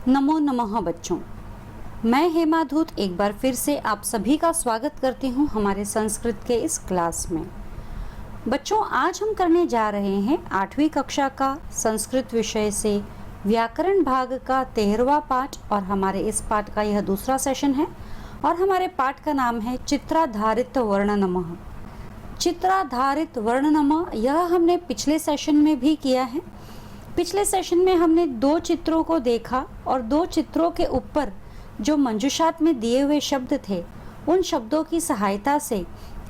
नमो नमः बच्चों, मैं हेमा धूत एक बार फिर से आप सभी का स्वागत करती हूँ हमारे संस्कृत के इस क्लास में। बच्चों, आज हम करने जा रहे हैं 8वीं कक्षा का संस्कृत विषय से व्याकरण भाग का 13वां पाठ और हमारे इस पाठ का यह दूसरा सेशन है और हमारे पाठ का नाम है चित्राधारित वर्णनमः। चित्राधारित वर्णनमः यह हमने पिछले सेशन में भी किया है। पिछले सेशन में हमने 2 चित्रों को देखा और 2 चित्रों के ऊपर जो मंजूषात में दिए हुए शब्द थे उन शब्दों की सहायता से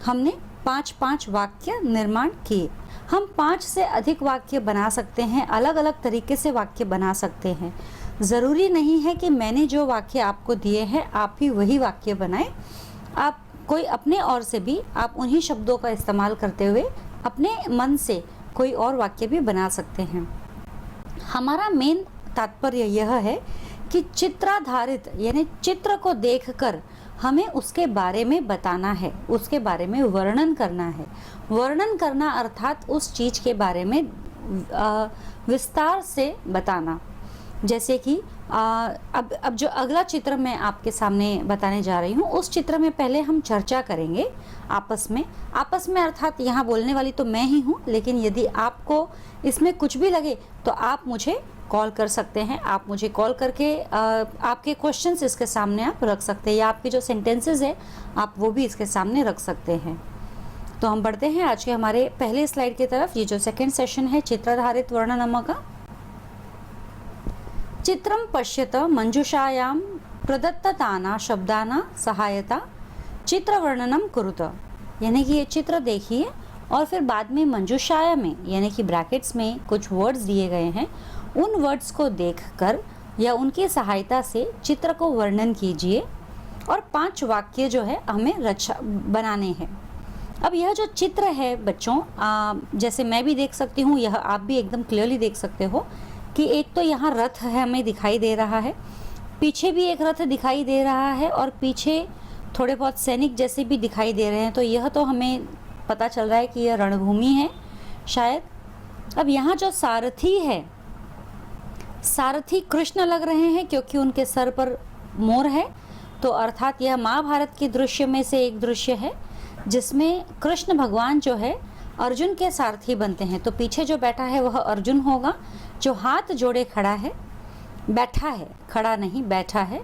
हमने 5-5 वाक्य निर्माण किए। हम 5 से अधिक वाक्य बना सकते हैं, अलग अलग तरीके से वाक्य बना सकते हैं। ज़रूरी नहीं है कि मैंने जो वाक्य आपको दिए हैं आप ही वही वाक्य बनाएं। आप कोई अपने ओर से भी आप उन्हीं शब्दों का इस्तेमाल करते हुए अपने मन से कोई और वाक्य भी बना सकते हैं। हमारा मेन तात्पर्य यह है कि चित्राधारित यानी चित्र को देखकर हमें उसके बारे में बताना है, उसके बारे में वर्णन करना है। वर्णन करना अर्थात उस चीज़ के बारे में विस्तार से बताना। जैसे कि अब जो अगला चित्र मैं आपके सामने बताने जा रही हूँ उस चित्र में पहले हम चर्चा करेंगे आपस में अर्थात यहाँ बोलने वाली तो मैं ही हूँ, लेकिन यदि आपको इसमें कुछ भी लगे तो आप मुझे कॉल कर सकते हैं। आप मुझे कॉल करके आपके क्वेश्चंस इसके सामने आप रख सकते हैं या आपके जो सेंटेंसेस है आप वो भी इसके सामने रख सकते हैं। तो हम बढ़ते हैं आज के हमारे पहले स्लाइड की तरफ। ये जो सेकेंड सेशन है चित्राधारित वर्णनमः का। चित्रं पश्यत मंजूषायां प्रदत्तानां शब्दानां सहायता चित्रवर्णनम कुरुत। यानी कि ये चित्र देखिए और फिर बाद में मंजूषाया में यानी कि ब्रैकेट्स में कुछ वर्ड्स दिए गए हैं, उन वर्ड्स को देखकर या उनकी सहायता से चित्र को वर्णन कीजिए और 5 वाक्य जो है हमें बनाने हैं। अब यह जो चित्र है बच्चों, जैसे मैं भी देख सकती हूँ, यह आप भी एकदम क्लियरली देख सकते हो कि एक तो यहाँ रथ है हमें दिखाई दे रहा है, पीछे भी एक रथ दिखाई दे रहा है और पीछे थोड़े बहुत सैनिक जैसे भी दिखाई दे रहे हैं। तो यह तो हमें पता चल रहा है कि यह रणभूमि है शायद। अब यहाँ जो सारथी है, सारथी कृष्ण लग रहे हैं क्योंकि उनके सर पर मोर है। तो अर्थात यह महाभारत के दृश्य में से एक दृश्य है जिसमें कृष्ण भगवान जो है अर्जुन के सारथी बनते हैं। तो पीछे जो बैठा है वह अर्जुन होगा, जो हाथ जोड़े खड़ा है, बैठा है, खड़ा नहीं बैठा है।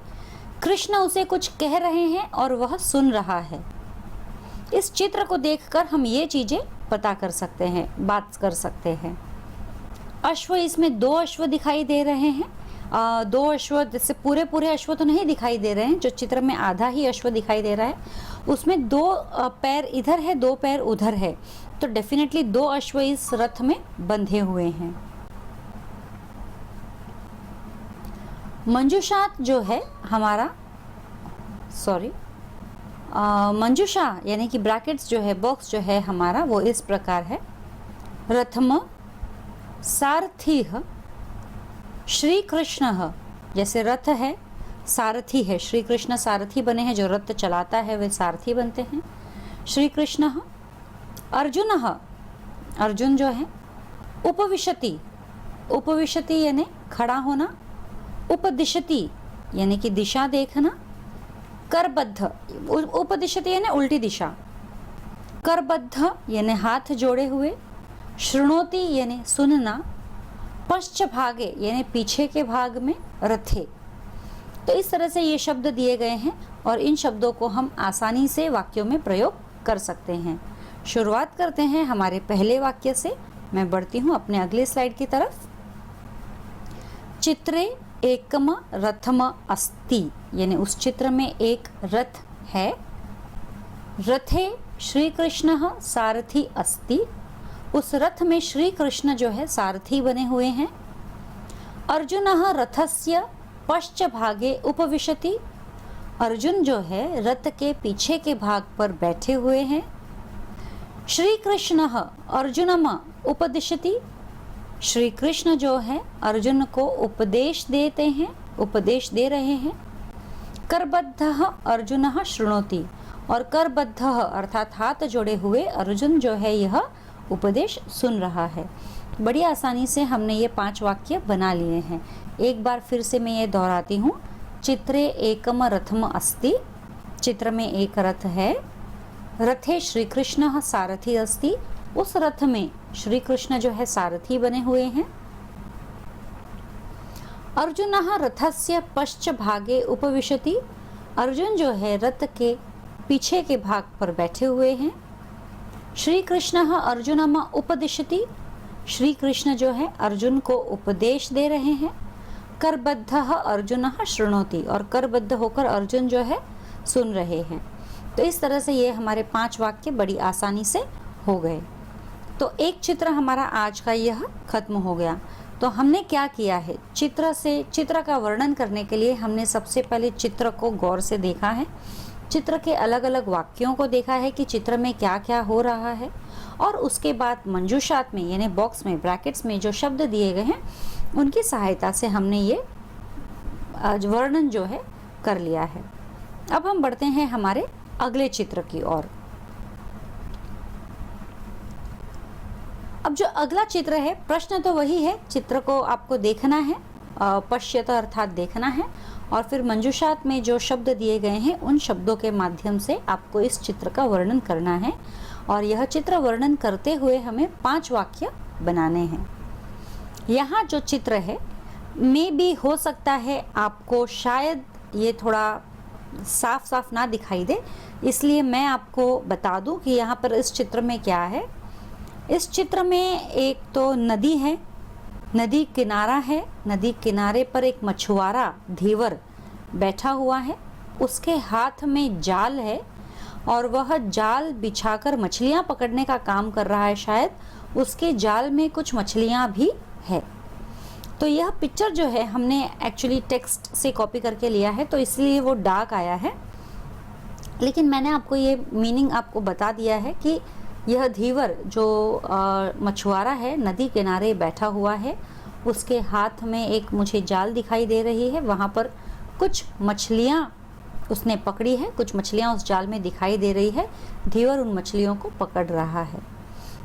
कृष्ण उसे कुछ कह रहे हैं और वह सुन रहा है। इस चित्र को देखकर हम ये चीज़ें पता कर सकते हैं, बात कर सकते हैं। अश्व, इसमें 2 अश्व दिखाई दे रहे हैं। 2 अश्व, जैसे पूरे अश्व तो नहीं दिखाई दे रहे हैं, जो चित्र में आधा ही अश्व दिखाई दे रहा है उसमें 2 पैर इधर है, 2 पैर उधर है। तो डेफिनेटली 2 अश्व इस रथ में बंधे हुए हैं। मंजूषात जो है हमारा, मंजूषा यानी कि ब्रैकेट्स जो है, बॉक्स जो है हमारा वो इस प्रकार है। रथम सारथी श्री कृष्ण, जैसे रथ है सारथी है, श्री कृष्ण सारथी बने हैं, जो रथ चलाता है वे सारथी बनते हैं श्री कृष्ण। अर्जुन, अर्जुन जो है उपविशति, उपविशति यानी खड़ा होना, उपदिशति यानी कि दिशा देखना, करबद्ध, उपदिशति यानी उल्टी दिशा, करबद्ध यानी हाथ जोड़े हुए, शृणोति यानी सुनना, पश्चभागे यानी पीछे के भाग में रथे। तो इस तरह से ये शब्द दिए गए हैं और इन शब्दों को हम आसानी से वाक्यों में प्रयोग कर सकते हैं। शुरुआत करते हैं हमारे पहले वाक्य से। मैं बढ़ती हूँ अपने अगले स्लाइड की तरफ। चित्रे एकम रथम अस्ति, यानी उस चित्र में एक रथ है। रथे श्री कृष्ण सारथी अस्ति, उस रथ में श्री कृष्ण जो है सारथी बने हुए हैं। अर्जुन रथस्य पश्चभागे उपविशति, अर्जुन जो है रथ के पीछे के भाग पर बैठे हुए हैं। श्री कृष्ण अर्जुनम उपदिशति, श्री कृष्ण जो है अर्जुन को उपदेश देते हैं, उपदेश दे रहे हैं। करबद्ध अर्जुन शृणोति, और करबद्ध अर्थात हाथ जोड़े हुए अर्जुन जो है यह उपदेश सुन रहा है। बड़ी आसानी से हमने ये 5 वाक्य बना लिए हैं। एक बार फिर से मैं ये दोहराती हूँ। चित्रे एकम रथम अस्ति, चित्र में एक रथ है। रथे श्री कृष्ण सारथी अस्ति, उस रथ में श्री कृष्ण जो है सारथी बने हुए हैं। अर्जुन रथस्य पश्च भागे उपविशति, अर्जुन जो है रथ के पीछे के भाग पर बैठे हुए हैं। श्री कृष्ण अर्जुनम उपदिशति, श्री कृष्ण जो है अर्जुन को उपदेश दे रहे हैं। करबद्ध अर्जुन शृणोति, और करबद्ध होकर अर्जुन जो है सुन रहे हैं। तो इस तरह से ये हमारे 5 वाक्य बड़ी आसानी से हो गए। तो एक चित्र हमारा आज का यह खत्म हो गया। तो हमने क्या किया है, चित्र का वर्णन करने के लिए हमने सबसे पहले चित्र को गौर से देखा है, चित्र के अलग अलग वाक्यों को देखा है कि चित्र में क्या क्या हो रहा है, और उसके बाद मंजूषात में यानी बॉक्स में ब्रैकेट्स में जो शब्द दिए गए हैं उनकी सहायता से हमने ये वर्णन जो है कर लिया है। अब हम बढ़ते हैं हमारे अगले चित्र की ओर। अब जो अगला चित्र है, प्रश्न तो वही है, चित्र को आपको देखना है, पश्यत अर्थात देखना है, और फिर मंजूषात में जो शब्द दिए गए हैं उन शब्दों के माध्यम से आपको इस चित्र का वर्णन करना है। और यह चित्र वर्णन करते हुए हमें 5 वाक्य बनाने हैं। यहाँ जो चित्र है में भी हो सकता है आपको शायद ये थोड़ा साफ साफ ना दिखाई दे, इसलिए मैं आपको बता दूं कि यहाँ पर इस चित्र में क्या है। इस चित्र में एक तो नदी है, नदी किनारा है, नदी किनारे पर एक मछुआरा धीवर बैठा हुआ है, उसके हाथ में जाल है और वह जाल बिछाकर मछलियां पकड़ने का काम कर रहा है। शायद उसके जाल में कुछ मछलियां भी है। तो यह पिक्चर जो है हमने एक्चुअली टेक्स्ट से कॉपी करके लिया है, तो इसलिए वो डार्क आया है, लेकिन मैंने आपको ये मीनिंग आपको बता दिया है कि यह धीवर जो मछुआरा है नदी किनारे बैठा हुआ है, उसके हाथ में एक मुझे जाल दिखाई दे रही है, वहाँ पर कुछ मछलियाँ उसने पकड़ी है, कुछ मछलियाँ उस जाल में दिखाई दे रही है, धीवर उन मछलियों को पकड़ रहा है।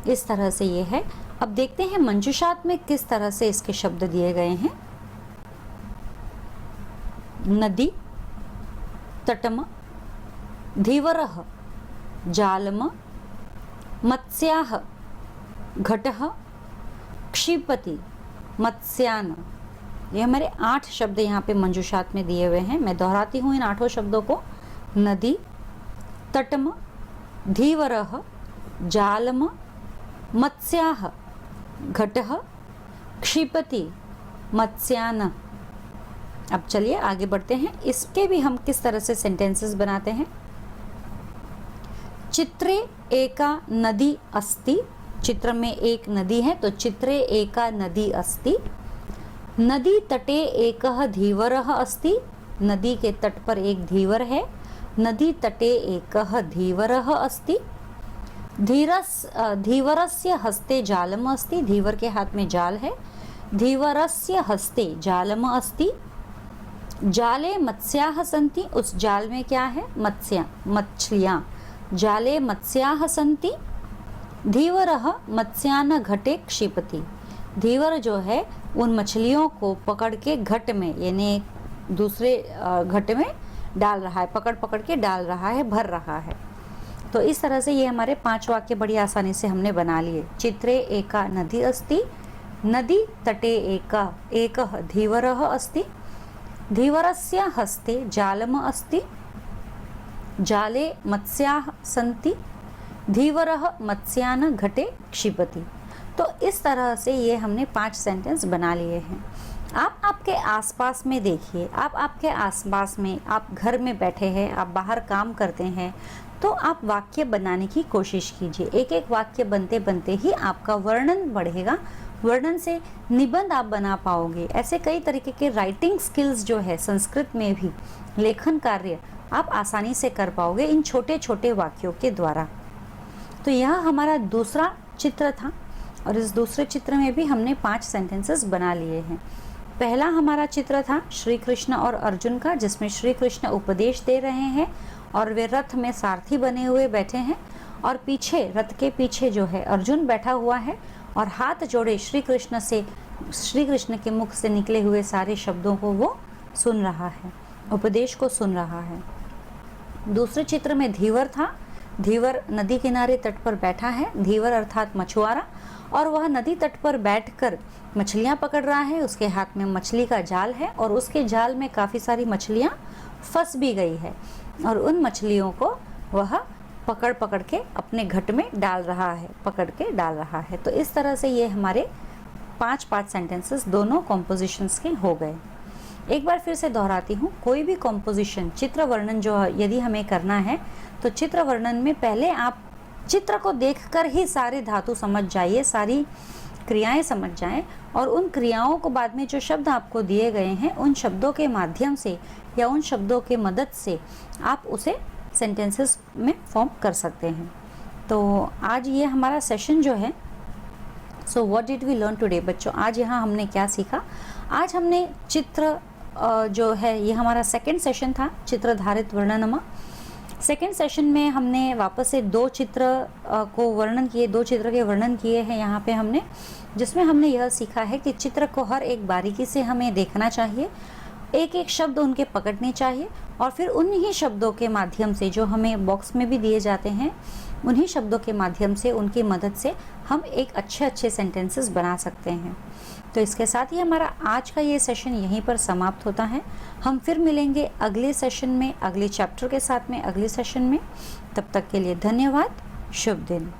इस तरह से ये है। अब देखते हैं मंजूषात में किस तरह से इसके शब्द दिए गए हैं। नदी तटम धीवरः जालम मत्स्याः घटः क्षिपति मत्स्यान। ये हमारे 8 शब्द यहाँ पे मंजूषात में दिए हुए हैं। मैं दोहराती हूँ इन 8 शब्दों को। नदी तटम धीवरः जालम मत्स्याः घटः क्षिपति मत्स्यान। अब चलिए आगे बढ़ते हैं, इसके भी हम किस तरह से सेंटेंसेस बनाते हैं। चित्रे एका नदी अस्ति, चित्र में एक नदी है तो चित्रे एका नदी अस्ति। नदी तटे एकः धीवरः अस्ति, नदी के तट पर एक धीवर है। नदी तटे एकः धीवरः अस्ति। धीवरस्य हस्ते जालम अस्ति, धीवर के हाथ में जाल है। धीवरस्य हस्ते जालम अस्ति। जाले मत्स्याः सन्ति, उस जाल में क्या है, मछलियाँ। जाले मत्स्याः सन्ति। धीवरः मत्स्यान् घटे क्षिपति, धीवर जो है उन मछलियों को पकड़ के घट में यानी दूसरे घट में डाल रहा है, पकड़ के डाल रहा है, भर रहा है। तो इस तरह से ये हमारे 5 वाक्य बड़ी आसानी से हमने बना लिए। चित्रे एका नदी अस्ति, नदी तटे एकः धीवरः अस्ति। धीवरस्य हस्ते जालम अस्ति। जाले मत्स्याः सन्ति। धीवरः मत्स्यान् घटे क्षिपति। तो इस तरह से ये हमने 5 सेंटेंस बना लिए हैं। आप आपके आसपास में देखिए, आप आपके आसपास में, आप घर में बैठे हैं, आप बाहर काम करते हैं, तो आप वाक्य बनाने की कोशिश कीजिए। एक एक वाक्य बनते बनते ही आपका वर्णन बढ़ेगा, वर्णन से निबंध आप बना पाओगे। ऐसे कई तरीके के राइटिंग स्किल्स जो है संस्कृत में भी लेखन कार्य आप आसानी से कर पाओगे इन छोटे छोटे वाक्यों के द्वारा। तो यह हमारा दूसरा चित्र था और इस दूसरे चित्र में भी हमने 5 सेंटेंसेस बना लिए हैं। पहला हमारा चित्र था श्री कृष्ण और अर्जुन का, जिसमें श्री कृष्ण उपदेश दे रहे हैं और वे रथ में सारथी बने हुए बैठे हैं और पीछे, रथ के पीछे जो है अर्जुन बैठा हुआ है और हाथ जोड़े श्री कृष्ण के मुख से निकले हुए सारे शब्दों को वो सुन रहा है, उपदेश को सुन रहा है। दूसरे चित्र में धीवर था। धीवर नदी किनारे तट पर बैठा है। धीवर अर्थात मछुआरा, और वह नदी तट पर बैठकर मछलियां पकड़ रहा है। उसके हाथ में मछली का जाल है और उसके जाल में काफ़ी सारी मछलियां फंस भी गई है और उन मछलियों को वह पकड़ पकड़ के अपने घट में डाल रहा है, पकड़ के डाल रहा है। तो इस तरह से ये हमारे 5 सेंटेंसेस दोनों कॉम्पोजिशंस के हो गए। एक बार फिर से दोहराती हूँ, कोई भी कॉम्पोजिशन, चित्र वर्णन जो यदि हमें करना है तो चित्र वर्णन में पहले आप चित्र को देखकर ही सारे धातु समझ जाइए, सारी क्रियाएं समझ जाएं, और उन क्रियाओं को बाद में जो शब्द आपको दिए गए हैं उन शब्दों के माध्यम से या उन शब्दों के मदद से आप उसे सेंटेंसेस में फॉर्म कर सकते हैं। तो आज ये हमारा सेशन जो है, so what did we learn today बच्चों, आज यहाँ हमने क्या सीखा? आज हमने चित्र जो है, ये हमारा सेकंड सेशन था, चित्रधारित वर्णनमा। सेकंड सेशन में हमने वापस से 2 चित्र को वर्णन किए, 2 चित्र के वर्णन किए हैं यहाँ पे हमने, जिसमें हमने यह सीखा है कि चित्र को हर एक बारीकी से हमें देखना चाहिए, एक एक शब्द उनके पकड़ने चाहिए और फिर उन्हीं शब्दों के माध्यम से जो हमें बॉक्स में भी दिए जाते हैं, उन्हीं शब्दों के माध्यम से, उनकी मदद से हम एक अच्छे सेंटेंसेस बना सकते हैं। तो इसके साथ ही हमारा आज का ये सेशन यहीं पर समाप्त होता है। हम फिर मिलेंगे अगले सेशन में, अगले चैप्टर के साथ में, अगले सेशन में। तब तक के लिए धन्यवाद। शुभ दिन।